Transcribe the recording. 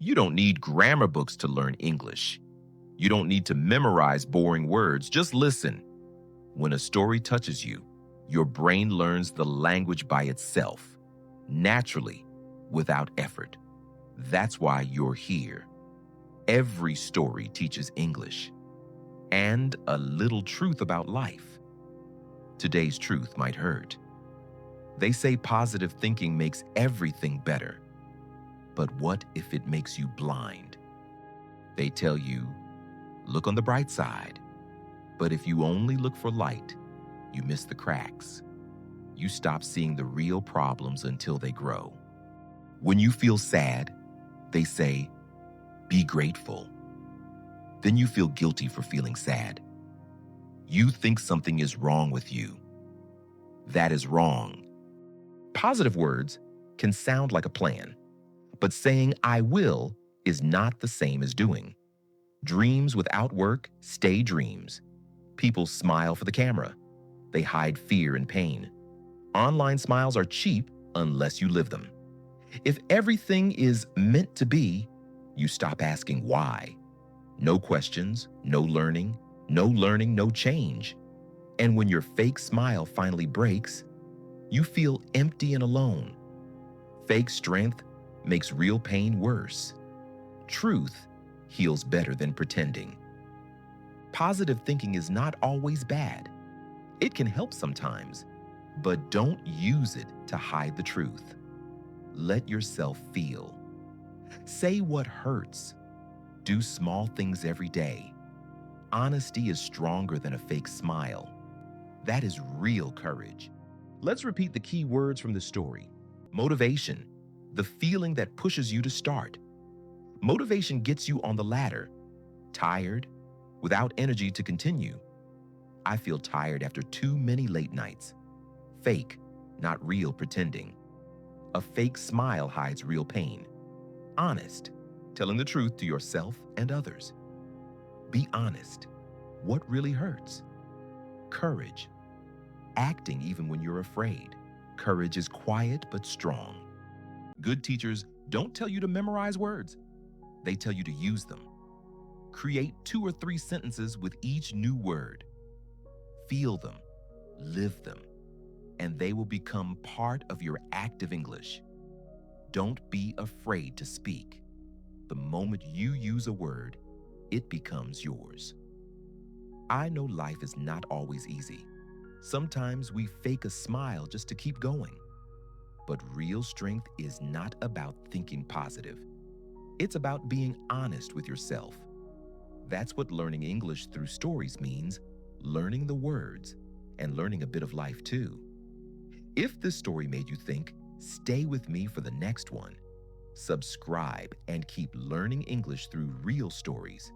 You don't need grammar books to learn English. You don't need to memorize boring words. Just listen. When a story touches you, your brain learns the language by itself, naturally, without effort. That's why you're here. Every story teaches English and a little truth about life. Today's truth might hurt. They say positive thinking makes everything better. But what if it makes you blind? They tell you, look on the bright side. But if you only look for light, you miss the cracks. You stop seeing the real problems until they grow. When you feel sad, they say, be grateful. Then you feel guilty for feeling sad. You think something is wrong with you. That is wrong. Positive words can sound like a plan, but saying I will is not the same as doing. Dreams without work stay dreams. People smile for the camera. They hide fear and pain. Online smiles are cheap unless you live them. If everything is meant to be, you stop asking why. No questions, no learning, no change. And when your fake smile finally breaks, you feel empty and alone. Fake strength makes real pain worse. Truth heals better than pretending. Positive thinking is not always bad. It can help sometimes, but don't use it to hide the truth. Let yourself feel. Say what hurts. Do small things every day. Honesty is stronger than a fake smile. That is real courage. Let's repeat the key words from the story. Motivation, the feeling that pushes you to start. Motivation gets you on the ladder. Tired, without energy to continue. I feel tired after too many late nights. Fake, not real pretending. A fake smile hides real pain. Honest, telling the truth to yourself and others. Be honest. What really hurts? Courage, acting even when you're afraid. Courage is quiet but strong. Good teachers don't tell you to memorize words. They tell you to use them. Create 2 or 3 sentences with each new word. Feel them, live them, and they will become part of your active English. Don't be afraid to speak. The moment you use a word, it becomes yours. I know life is not always easy. Sometimes we fake a smile just to keep going. But real strength is not about thinking positive. It's about being honest with yourself. That's what learning English through stories means, learning the words and learning a bit of life too. If this story made you think, stay with me for the next one. Subscribe and keep learning English through real stories.